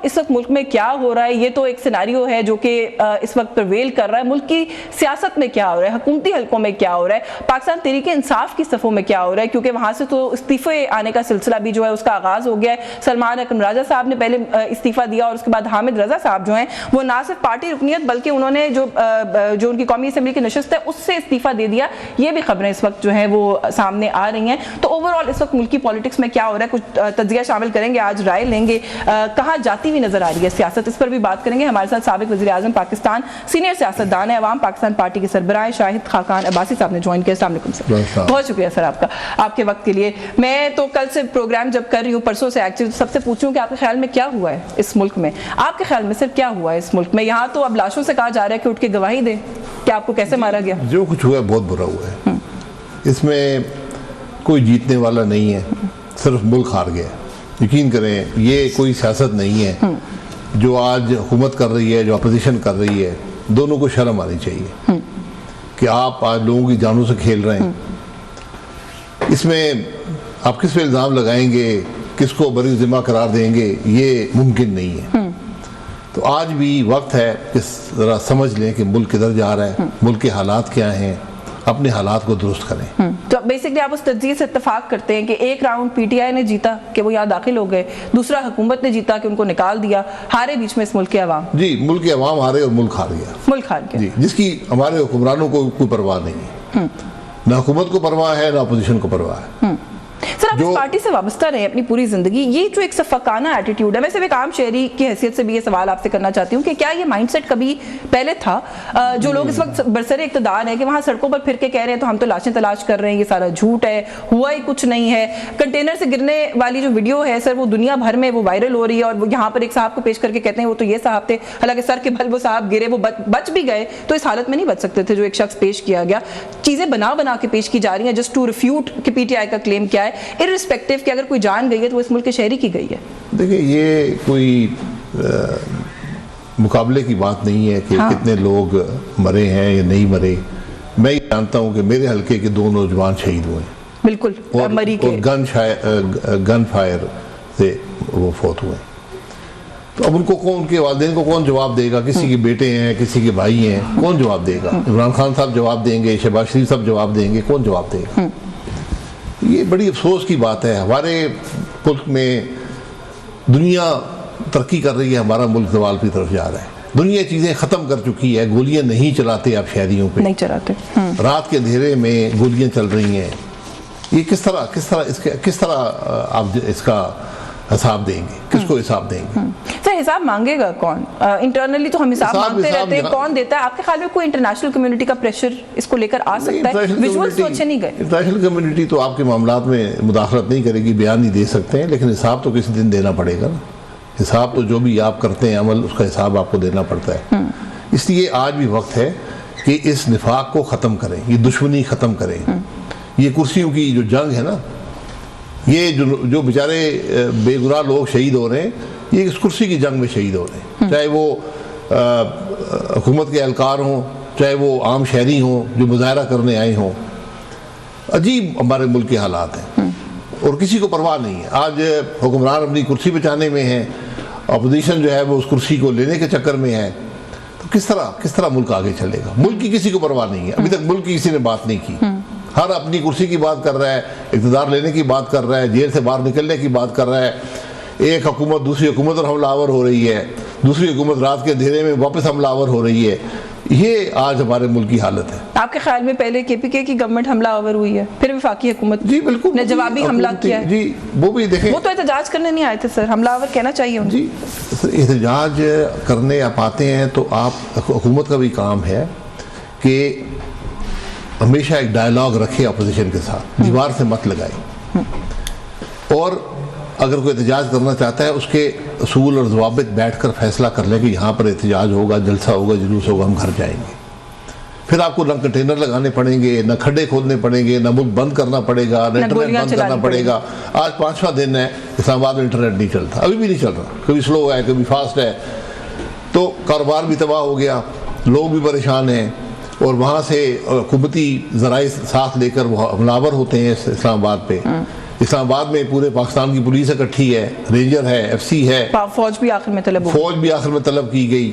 इस वक्त मुल्क में क्या हो रहा है, ये तो एक सिनेरियो है जो कि इस वक्त प्रवेल कर रहा है। मुल्क की सियासत में क्या हो रहा है, हुकूमती हलकों में क्या हो रहा है, पाकिस्तान तहरीक इंसाफ की सफ़ों में क्या हो रहा है, क्योंकि वहाँ से तो इस्तीफे आने का सिलसिला भी जो है उसका आगाज़ हो गया है। सलमान अकरम राजा साहब ने पहले इस्तीफ़ा दिया और उसके बाद हामिद रजा साहब जो हैं वो ना सिर्फ पार्टी रुकनीत बल्कि उन्होंने जो उनकी कौमी असम्बली की नशस्त है उससे इस्तीफ़ा दे दिया। ये भी खबरें इस वक्त जो हैं वो सामने आ रही हैं। तो ओवरऑल इस वक्त मुल्क की पॉलिटिक्स में क्या हो रहा है, कुछ तज्जिया शामिल करेंगे, आज राय लेंगे, कहाँ जाती हुई नजर आ रही है सियासत, इस पर भी बात करेंगे। हमारे साथ साबिक वज़ीर आज़म पाकिस्तान, सीनियर सियासतदान है, अवाम पाकिस्तान पार्टी के सरबराह शाहिद खाकान अब्बासी साहब ने ज्वाइन किया। अस्सलाम वालेकुम सर, बहुत शुक्रिया सर आपका, आपके वक्त के लिए। मैं तो कल से प्रोग्राम जब कर रही हूँ, परसों से एक्चुअली, सबसे पूछूं कि आपके ख्याल में क्या हुआ है इस मुल्क में, आपके ख्याल में सर क्या हुआ है इस मुल्क में? यहाँ तो अब लाशों से कहा जा रहा है कि उठ के गवाही दें कि आपको कैसे मारा गया। जो कुछ हुआ है बहुत बुरा हुआ है, इसमें कोई जीतने वाला नहीं है, सिर्फ मुल्क हार गया। यकीन करें ये कोई सियासत नहीं है। जो आज हुकूमत कर रही है, जो अपोजिशन कर रही है, दोनों को शर्म आनी चाहिए कि आप आज लोगों की जानों से खेल रहे हैं। इसमें आप किस पे इल्ज़ाम लगाएंगे, किसको बरी ज़िम्मा करार देंगे, ये मुमकिन नहीं है। तो आज भी वक्त है कि ज़रा समझ लें कि मुल्क किधर जा रहा है, मुल्क के हालात क्या हैं, अपने हालात को दुरुस्त करें। तो बेसिकली आप उस तज्ज़िये से इत्तेफाक करते हैं कि एक राउंड पीटीआई ने जीता कि वो यहाँ दाखिल हो गए, दूसरा हुकूमत ने जीता कि उनको निकाल दिया, हारे बीच में इस मुल्क के अवाम। जी, मुल्क के अवाम हारे और मुल्क हार गया, मुल्क हार गया जी, जिसकी हमारे हुक्मरानों को कोई परवाह नहीं है। ना हुकूमत को परवाह है, ना अपोजिशन को परवाह है। सर आप इस पार्टी से वाबस्ता रहे अपनी पूरी जिंदगी, ये जो एक सफाकाना एटीट्यूड है, मैं सिर्फ एक आम शहरी की हैसियत से भी ये सवाल आपसे करना चाहती हूँ कि क्या ये माइंडसेट कभी पहले था? जो लोग इस वक्त बरसरे इक़्तिदार हैं कि वहाँ सड़कों पर फिर के कह रहे हैं तो हम तो लाशें तलाश कर रहे हैं, ये सारा झूठ है, हुआ ही कुछ नहीं है। कंटेनर से गिरने वाली जो वीडियो है सर वो दुनिया भर में वो वायरल हो रही है और यहाँ पर एक साहब को पेश करके कहते हैं वो तो ये साहब थे, हालांकि सर के बल वो साहब गिरे, वो बच भी गए, तो इस हालत में नहीं बच सकते थे जो एक शख्स पेश किया गया। चीज़ें बना के पेश की जा रही हैं जस्ट टू रिफ्यूट कि पीटीआई का क्लेम क्या है, इर्रिस्पेक्टिव कि अगर कोई जान गई है तो इस मुल्क के शहरी की गई है। देखिए ये कोई मुकाबले की बात नहीं है कि कितने लोग मरे हैं या नहीं मरे। मैं ये जानता हूँ कि मेरे हल्के के 2 नौजवान शहीद हुए, बिल्कुल, और गन फायर से वो फौत हुए। तो अब उनके वालिदैन को कौन जवाब देगा? किसी के बेटे हैं, किसी के भाई हैं, कौन जवाब देगा? इमरान खान साहब जवाब देंगे, शहबाज शरीफ साहब जवाब देंगे, कौन जवाब देगा? ये बड़ी अफसोस की बात है। हमारे मुल्क में दुनिया तरक्की कर रही है, हमारा मुल्क ज़वाल की तरफ जा रहा है। दुनिया चीज़ें ख़त्म कर चुकी है, गोलियां नहीं चलाते आप शहरियों पे, नहीं चलाते। रात के अंधेरे में गोलियां चल रही हैं। ये किस तरह आप इसका हिसाब देंगे? किसको हिसाब देंगे? सर हिसाब मांगेगा कौन? इंटरनली तो हम हिसाब मांगते रहते हैं, कौन देता है? आपके ख्याल में कोई इंटरनेशनल कम्युनिटी का प्रेशर इसको लेकर आ सकता है? विजुअल्स तो अच्छे नहीं गए। इंटरनेशनल कम्युनिटी तो आपके मामलात में मुदाखलत नहीं करेगी, बयान नहीं दे सकते हैं, लेकिन हिसाब तो किसी दिन देना पड़ेगा ना। हिसाब तो जो भी आप करते हैं अमल, उसका हिसाब आपको देना पड़ता है। इसलिए आज भी वक्त है कि इस निफाक को ख़त्म करें, ये दुश्मनी ख़त्म करें। ये कुर्सियों की जो जंग है ना, ये जो बेचारे बेगुनाह लोग शहीद हो रहे हैं, ये इस कुर्सी की जंग में शहीद हो रहे हैं। चाहे वो हुकूमत के एहलकार हों, चाहे वो आम शहरी हों जो मुजाहरा करने आए हों। अजीब हमारे मुल्क के हालात हैं और किसी को परवाह नहीं है। आज हुक्मरान अपनी कुर्सी बचाने में है, अपोजिशन जो है वो उस कुर्सी को लेने के चक्कर में है। तो किस तरह मुल्क आगे चलेगा? मुल्क की किसी को परवाह नहीं है। अभी तक मुल्क की किसी ने बात नहीं की। हर अपनी कुर्सी की बात कर रहा है, इक़्तिदार लेने की बात कर रहा है, जेल से बाहर निकलने की बात कर रहा है। एक हुकूमत दूसरी हुकूमत पर हमलावर हो रही है, दूसरी हुकूमत रात के अंधेरे में वापस हमलावर हो रही है। ये आज हमारे मुल्क की हालत है। आपके ख्याल में पहले केपीके की गवर्नमेंट हमलावर हुई है, फिर वफाकी हुकूमत जी बिल्कुल ने जवाबी हमला किया है। जी वो भी देखें, वो तो एहतजाज करने नहीं आए थे सर, हमलावर कहना चाहिए उन्हें। जी एहतजाज करने आप आते हैं तो आप हुकूमत का भी काम है कि हमेशा एक डायलॉग रखे अपोजिशन के साथ, दीवार से मत लगाए। और अगर कोई एहतजाज करना चाहता है उसके असूल और ज़वाबित बैठ कर फैसला कर लें कि यहाँ पर एहतजाज होगा, जलसा होगा, जुलूस होगा, हम घर जाएंगे। फिर आपको न कंटेनर लगाने पड़ेंगे, न खड्डे खोदने पड़ेंगे, न मुल्क बंद करना पड़ेगा, न इंटरनेट बंद करना पड़ेगा। आज 5वां दिन है, इस्लामाबाद में इंटरनेट नहीं चलता, अभी भी नहीं चल रहा, कभी स्लो है कभी फास्ट है। तो कारोबार भी तबाह हो गया, लोग भी परेशान हैं। और वहाँ से हुकूमती ज़राए साथ लेकर वो हमलावर होते हैं इस्लामाबाद पे। इस्लामाबाद में पूरे पाकिस्तान की पुलिस इकट्ठी है, रेंजर है, FC है, फौज भी आखिर में तलब की गई,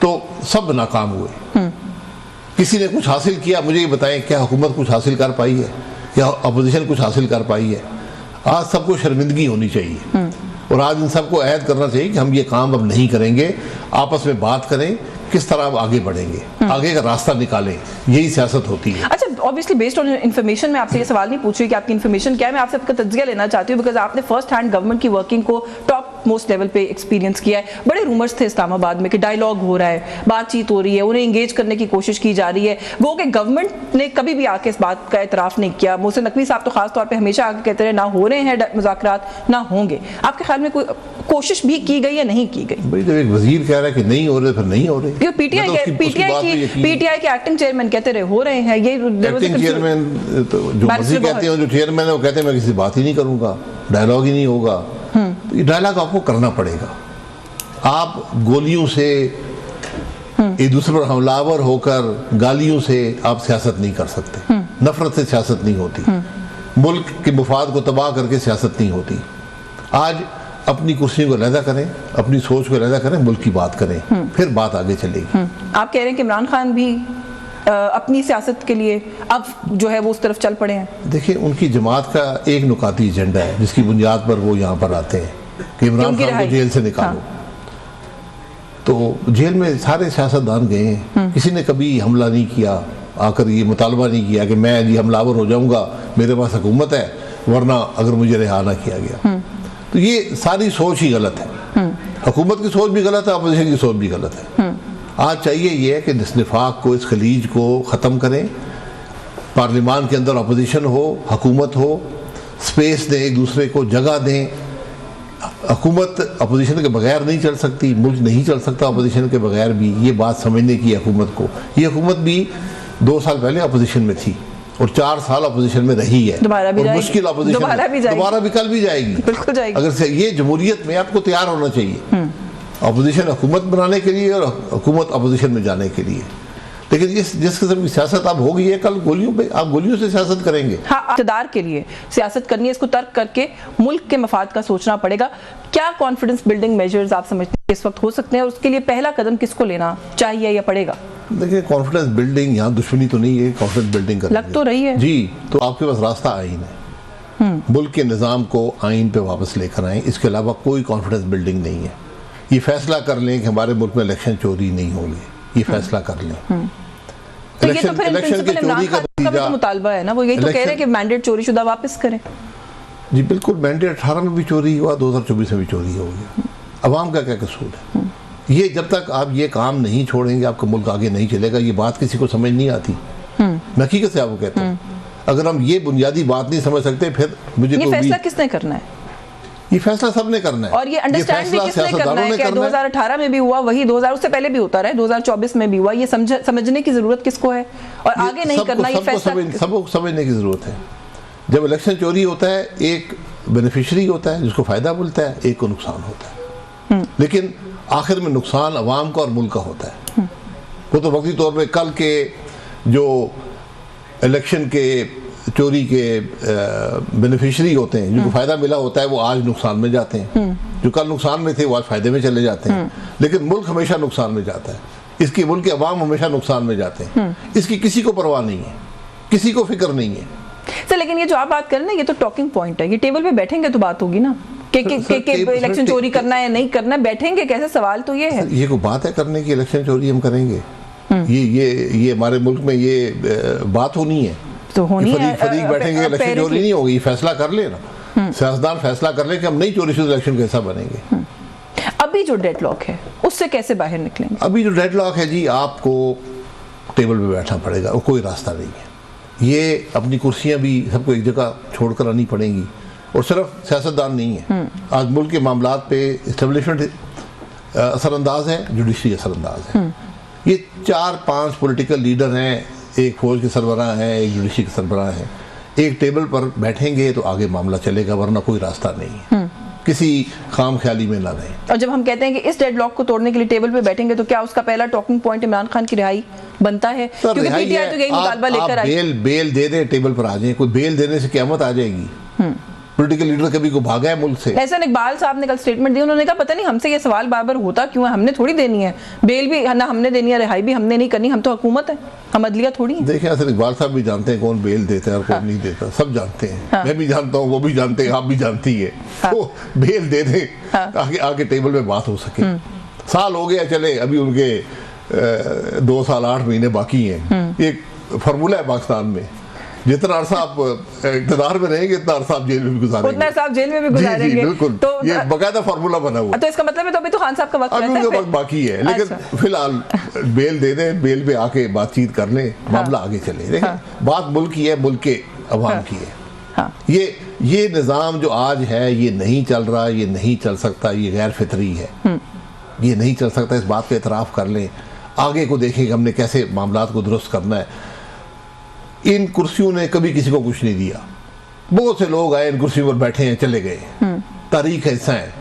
तो सब नाकाम हुए। किसी ने कुछ हासिल किया? मुझे ये बताएं, क्या हुकूमत कुछ हासिल कर पाई है? क्या अपोजिशन कुछ हासिल कर पाई है? आज सबको शर्मिंदगी होनी चाहिए और आज इन सबको अहद करना चाहिए कि हम ये काम अब नहीं करेंगे, आपस में बात करें किस तरह अब आगे बढ़ेंगे, आगे का रास्ता निकालें, यही सियासत होती है। अच्छा, ऑब्वियसली बेस्ड ऑन इन्फॉर्मेशन, मैं आपसे ये सवाल नहीं पूछ रही कि आपकी इन्फॉर्मेशन क्या है, मैं आपसे आपका तज्जिया लेना चाहती हूँ बिकॉज आपने फर्स्ट हैंड गवर्नमेंट की वर्किंग को टॉप मोस्ट लेवल पे एक्सपीरियंस किया है। बड़े रूमर्स थे इस्लामाबाद में कि डायलॉग हो रहा है, बातचीत हो रही है, उन्हें इंगेज करने की कोशिश की जा रही है, वो कि गवर्नमेंट ने कभी भी आके इस बात का एतराफ़ नहीं किया। मोहसिन नकवी साहब तो खास तौर पर हमेशा आके कहते रहे ना हो रहे हैं मुज़ाकरात, ना होंगे। आपके ख्याल में कोई कोशिश भी की गई या नहीं की गई? भाई जब एक वजीर कह रहा है कि नहीं हो रहे, फिर नहीं हो रहे। पीटीआई के एक्टिंग चेयरमैन कहते रहे हो रहे हैं, ये एक्टिंग चेयरमैन तो जो मर्जी कहते हैं, जो चेयरमैन है वो कहते हैं मैं किसी बात ही नहीं करूंगा, डायलॉग ही नहीं होगा। तो ये डायलॉग आपको करना पड़ेगा। आप गोलियों से एक दूसरे पर हमलावर होकर गालियों से आप सियासत नहीं कर सकते, नफरत से सियासत नहीं होती, मुल्क के मुफाद को तबाह करके सियासत नहीं होती। आज अपनी कुर्सियों को अलहदा करें, अपनी सोच को अलहदा करें, मुल्क की बात करें, फिर बात आगे चलेगी। आप कह रहे हैं कि इमरान खान भी अपनी सियासत के लिए अब जो है वो उस तरफ चल पड़े हैं? देखिए, उनकी जमात का एक नुकाती एजेंडा है जिसकी बुनियाद पर वो यहाँ पर आते हैं कि इमरान खान को जेल से निकालो। तो जेल में सारे सियासतदान गए हैं, किसी ने कभी हमला नहीं किया, आकर ये मुतालबा नहीं किया कि मैं जी हमलावर हो जाऊंगा, मेरे पास हुकूमत है, वरना अगर मुझे रिहा ना किया गया। तो ये सारी सोच ही गलत है, हुकूमत की सोच भी गलत है, अपोजिशन की सोच भी गलत है। आज चाहिए ये है कि इस निफाक को, इस खलीज को ख़त्म करें, पार्लियामान के अंदर अपोजिशन हो, हुकूमत हो, स्पेस दें, एक दूसरे को जगह दें। हुकूमत अपोजिशन के बगैर नहीं चल सकती, मुल्क नहीं चल सकता अपोजिशन के बगैर भी, ये बात समझने की हुकूमत को। ये हुकूमत भी 2 साल पहले अपोजिशन में थी और 4 साल अपोजिशन में रही है, दोबारा भी मुश्किल अपोजिशन दोबारा भी कल भी जाएगी। अगर ये जमहूरियत में आपको तैयार होना चाहिए, अपोजिशन हुकूमत बनाने के लिए और हुकूमत अपोजिशन में जाने के लिए। लेकिन जिस किस्म की सियासत अब हो गई है, कल गोलियों पे आप गोलियों से सियासत करेंगे। हाँ, इक़्तिदार के लिए सियासत करनी है, इसको तर्क करके मुल्क के मफाद का सोचना पड़ेगा। क्या कॉन्फिडेंस बिल्डिंग मेजर्स आप समझते हैं इस वक्त हो सकते हैं और उसके लिए पहला कदम किसको लेना चाहिए या पड़ेगा? देखिए, कॉन्फिडेंस बिल्डिंग यहाँ दुश्मनी तो नहीं है, कॉन्फिडेंस बिल्डिंग कर लग तो रही है जी। तो आपके पास रास्ता आइन है, मुल्क के निज़ाम को आइन पे वापस लेकर आए, इसके अलावा कोई कॉन्फिडेंस बिल्डिंग नहीं है। ये फैसला कर लें कि हमारे मुल्क में इलेक्शन चोरी नहीं होंगे, ये फैसला कर लें। तो ये तो फिर प्रिंसिपल इमरान खान का भी तो मुतालबा है ना, वो यही तो कह रहे हैं कि मैंडेट चोरी शुदा वापस करें। जी बिल्कुल, मैंडेट 18 में भी चोरी हुआ, 2024 में भी चोरी हो गया। अवाम का क्या कसूर है? ये जब तक आप ये काम नहीं छोड़ेंगे, आपका मुल्क आगे नहीं चलेगा। ये बात किसी को समझ नहीं आती, मैं हकीकत से आपको कहता हूँ। अगर हम ये बुनियादी बात नहीं समझ सकते, फिर मुझे ये फैसला किसने करना है? ये फैसला सबने करना है और ये अंडरस्टैंड भी किसने करना है कि 2018 में भी हुआ, वही 2000 उससे पहले भी होता रहा, 2024 में भी हुआ। ये समझने की जरूरत किसको है और आगे नहीं करना, ये फैसला सबको समझने की जरूरत है। जब इलेक्शन चोरी होता है, एक बेनिफिशियरी होता है जिसको फायदा मिलता है, एक को नुकसान होता है, लेकिन आखिर में नुकसान अवाम का और मुल्क का होता है। वो तो वक्ती तौर पे कल के जो इलेक्शन के चोरी के बेनिफिशियरी होते हैं, जिनको फायदा मिला होता है, वो आज नुकसान में जाते हैं। जो कल नुकसान में थे वो आज फायदे में चले जाते हैं। लेकिन मुल्क हमेशा नुकसान में जाता है, इसकी मुल्क के अवाम हमेशा नुकसान में जाते हैं। इसकी किसी को परवाह नहीं है, किसी को फिक्र नहीं है सर। लेकिन ये जो आप बात कर रहे हैं, ये तो टॉकिंग पॉइंट है, ये टेबल पे बैठेंगे तो बात होगी ना कि इलेक्शन चोरी करना है नहीं करना, बैठेंगे कैसे? सवाल तो ये है। ये कोई बात है करने की इलेक्शन चोरी हम करेंगे? ये हमारे मुल्क में ये बात होनी है तो होनी है। फरीक बैठेंगे, इलेक्शन चोरी नहीं होगी, फैसला कर लेना, सियासतदान फैसला कर ले कि हम नहीं चोरी शुदा इलेक्शन कैसा बनेंगे। अभी जो डेडलॉक है उससे कैसे बाहर निकलेंगे? अभी जो डेडलॉक है जी, आपको टेबल पे बैठना पड़ेगा और कोई रास्ता नहीं है। ये अपनी कुर्सियां भी सबको एक जगह छोड़कर आनी पड़ेंगी और सिर्फ सियासतदान नहीं है। आज मुल्क के मामलात पे इस्टेब्लिशमेंट असरअंदाज है, जुडिशरी असरअंदाज है। ये 4-5 पॉलिटिकल लीडर हैं, एक फौज के सरबराह हैं, एक जुडिशरी के सरबराह हैं, एक टेबल पर बैठेंगे तो आगे मामला चलेगा, वरना कोई रास्ता नहीं है। किसी खाम ख्याली में ना रहें। और जब हम कहते हैं कि इस डेडलॉक को तोड़ने के लिए टेबल पे बैठेंगे, तो क्या उसका पहला टॉकिंग पॉइंट इमरान खान की रिहाई बनता है? क्योंकि पीटीआई तो यही मुतालबा लेकर आई। बेल दे दे, टेबल पर आ जाए। कोई बेल देने से क़यामत आ जाएगी? पॉलिटिकल लीडर कभी को भागा है मुल्क से? एहसन इकबाल साहब ने कल स्टेटमेंट दी, उन्होंने कहा पता नहीं हमसे ये सवाल बार बार होता क्यों है, हमने थोड़ी देनी है बेल भी, ना हमने देनी है, रिहाई भी हमने नहीं करनी, हम तो हुकूमत है, हम अदलिया थोड़ी है। देखिए एहसन इकबाल साहब भी जानते हैं कौन बेल देता है और कौन नहीं देता, सब जानते हैं। मैं भी जानता हूँ, वो भी जानते हैं, आप भी जानती है। तो बेल दे दें ताकि आगे टेबल पे बात हो सके। साल हो गया चले, अभी उनके 2 साल 8 महीने बाकी हैं। एक फार्मूला है पाकिस्तान में, जितना अरसा आप इक़्तिदार में रहेंगे इतना अरसा आप जेल में भी गुजारेंगे, उतना अरसा आप जेल में भी जी, गुजारेंगे। जी, बिल्कुल। तो ये बकायदा फार्मूला बना हुआ है। तो इसका मतलब है तो अभी तो खान साहब का वक्त अभी रहता उनका है वक्त बाकी है, लेकिन फिलहाल बेल दे दें, बेल पे आके बातचीत कर लें, मामला आगे चले। देखिए बात मुल्क की है, मुल्क के अवाम की है। ये निज़ाम जो आज है ये नहीं चल रहा, ये नहीं चल सकता, ये गैर फितरी है, ये नहीं चल सकता। इस बात का एतराफ़ कर लें, आगे को देखें कि हमने कैसे मामलात को दुरुस्त करना है। इन कुर्सियों ने कभी किसी को कुछ नहीं दिया, बहुत से लोग आए इन कुर्सियों पर बैठे हैं, चले गए। तारीख ऐसा है,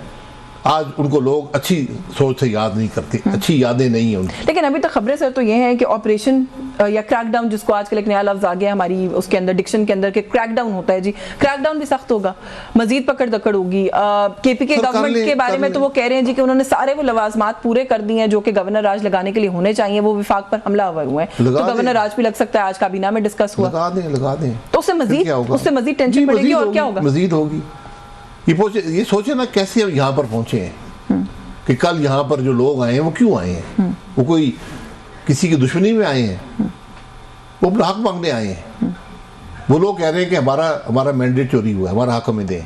आज उनको लोग अच्छी सोच से याद नहीं करते, अच्छी यादें नहीं है उनकी। लेकिन अभी तक खबरें सर तो ये हैं कि ऑपरेशन या क्रैकडाउन, जिसको आजकल एक नया लफ्ज आ गया हमारी उसके अंदर डिक्शन के अंदर, के क्रैकडाउन होता है जी, क्रैकडाउन भी सख्त होगा, मजीद पकड़ दकड़ होगी। केपीके गवर्नमेंट के बारे में तो वो कह रहे हैं जी कि उन्होंने सारे वो लवाजमात पूरे कर दिए हैं जो कि गवर्नर राज लगाने के लिए होने चाहिए, वो विफाक पर हमलावर हुए हैं। तो गवर्नर राज भी लग सकता है, आज काबीना में डिस्कस हुआ। लगा दें तो उससे मजीद टेंशन बढ़ेगी और क्या होगा? मजीद होगी। ये सोचे ना कैसे हम यहाँ पर पहुंचे हैं, कि कल यहाँ पर जो लोग आए हैं वो क्यों आए हैं? वो कोई किसी की दुश्मनी में आए हैं? वो अपना हक मांगने आए हैं। वो लोग कह रहे हैं कि हमारा मैंडेट चोरी हुआ है, हमारा हक हमें दें।